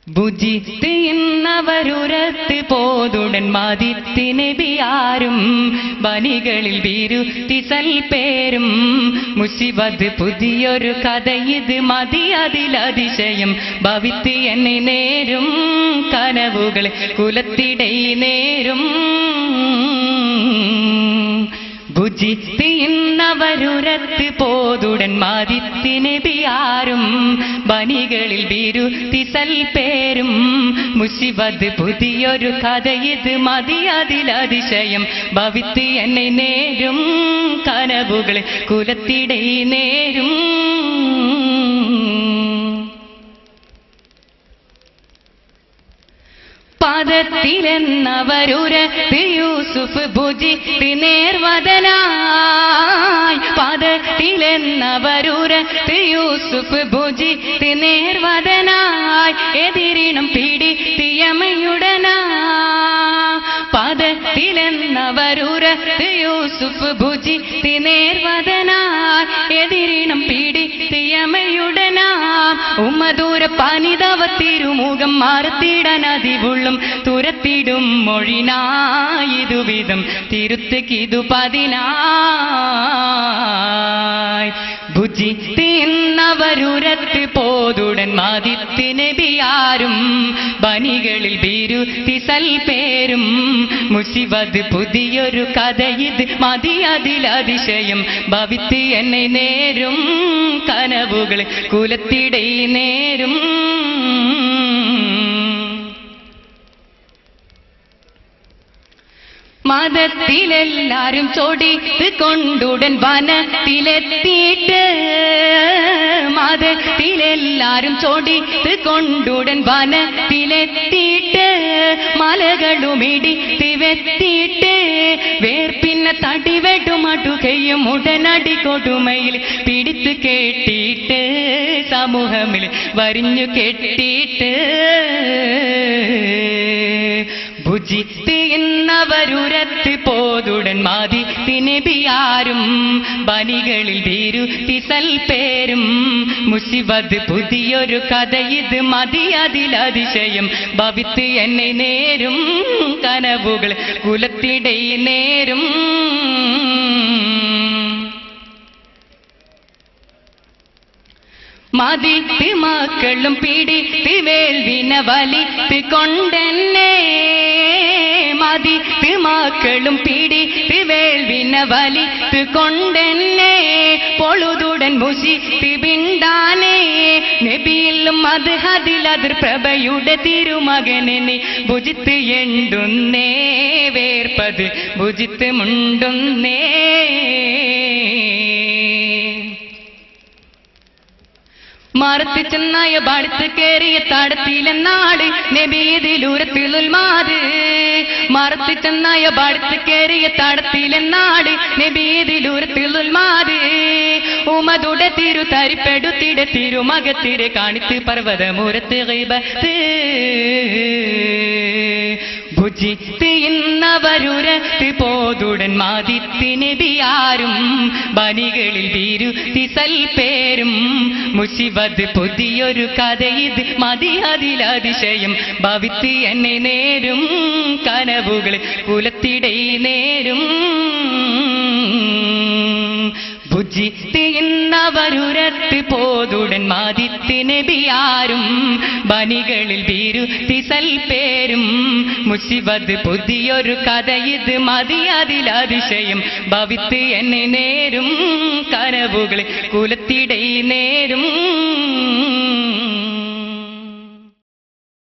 ഭുജിത്ത് എന്നവരുരത്ത് പോതുടൻ മദിത്ത് നബിയാരും ബനികളിൽ ബിരുത്തി സൽപേരും മുസിബത്ത് പുതിയൊരു കഥ ഇത് മതി അതിലതിശയം ഭവിത്ത് എന്നെ നേരും കനവുകൾ കുലത്തിടൈ നേരും ഭുജിത്ത് എന്നവരുരത്ത് പോതുടൻ മദിത്ത് നബിയാരും ബനികളിൽ ബിരുത്തി സൽപേരും മുസിബത്ത് പുതിയൊരു കഥ ഇത് മതി അതിലതിശയം ഭവിത്ത് എന്നെ നേരും കനവുകൾ കുലത്തിടൈ നേരും പാദത്തിലെന്നവരുരത്ത് യൂസുഫ് ഭുജിത്ത് നേർവദനായി പാദത്തിലെന്നവരുരത്ത് യൂസുഫ് ഭുജിത്ത് നേർവദനായി എതിരിണം പിടിത്തിയമയുടനാ പാദത്തിലെന്നവരുരത്ത് യൂസുഫ് ഭുജിത്ത് നേർവദനായി എതിരിണം പിടിത്തിയമയുടനാ ഉമ്മദൂര പനിതവ തിരുമുഖം മാർത്തിടൻ അതിവുള്ളും തുരത്തിടും മൊഴിനായിതുവിധം തിരുത്തുകിതു പതിനായി ഭുജിത്ത് എന്നവരുരത്ത് പോതുടൻ മദിത്ത് നബിയാരും ബനികളിൽ ബിരുത്തി സൽപേരും മുസിബത്ത് പുതിയൊരു കഥ ഇത് മതി അതിലതിശയം ഭവിത്ത് എന്നെ നേരും കനവുകൾ കുലത്തിടൈ നേരും മതത്തിലെല്ലാരും ചൊടിത്ത് കൊണ്ടുടൻ വനത്തിലെത്തിയിട്ട് മതത്തിലെല്ലാരും ചൊടിത്ത് കൊണ്ടുടൻ വനത്തിലെത്തിയിട്ട് മലകളുമിടിത്ത് വെത്തിയിട്ട് വേർപ്പിന്നെ തടിവെടുമടുകയും ഉടനടി കൊടുമയിൽ പിടിത്ത് കേട്ടിട്ട് സമൂഹമിൽ വരിഞ്ഞു കെട്ടിയിട്ട് ഭുജിത്ത് എന്നവരുരത്ത് പോതുടൻ മദിത്ത് നബിയാരും ബനികളിൽ ബിരുത്തി സൽപേരും മുസിബത്ത് പുതിയൊരു കഥ ഇത് മതി അതിലതിശയം ഭവിത്ത് എന്നെ നേരും കനവുകൾ കുലത്തിടൈ നേരും മദിത്ത് മക്കളും പിടിത്ത് വേൾവിന വലിത്ത് കൊണ്ടെന്നെ മദിത്ത് മക്കളും പിടിത്ത് വേൾവിന വലിത്ത് കൊണ്ടെന്നെ പൊളുതുടൻ മുഷിത്ത് ബിണ്ടാനേ നബിയിലും അത് ഹദിലതിർ പ്രഭയുടെ തിരുമകനെ ഭുജിത്ത് എണ്ടുന്നേ വേർപ്പത് ഭുജിത്ത് മുണ്ടുന്നേ മറത്ത് ചെന്നായ പാടത്ത് കേറിയ തടത്തിലെന്നാട് നബീതിലൂരത്തിലുൽമാത് മറത്ത് ചെന്നായ പാടത്ത് കേറിയ തടത്തിലെന്നാട് നബീതിലൂരത്തിലുൽമാത് ഉമതുടെ തിരു തരിപ്പെടുത്തിട തിരുമകത്തിരെ കാണിത്ത് പർവ്വതമുരത്ത് ഗൈബത്ത് ഭുജിത്ത് എന്നവരുരത്ത് പോതുടൻ മദിത്ത് നബിയാരും ബനികളിൽ ബിരുത്തി സൽപേരും മുസിബത്ത് പുതിയൊരു കഥ ഇത് മതി അതിലതിശയം ഭവിത്ത് എന്നെ നേരും കനവുകൾ കുലത്തിടൈ നേരും ഭുജിത്ത് എന്നവരുരത്ത് പോതുടൻ മദിത്ത് നബിയാരും ബനികളിൽ ബിരുത്തി സൽപേരും മുസിബത്ത് പുതിയൊരു കഥ ഇത് മതി അതിലതിശയം ഭവിത്ത് എന്നെ നേരും കനവുകൾ കുലത്തിടൈ നേരും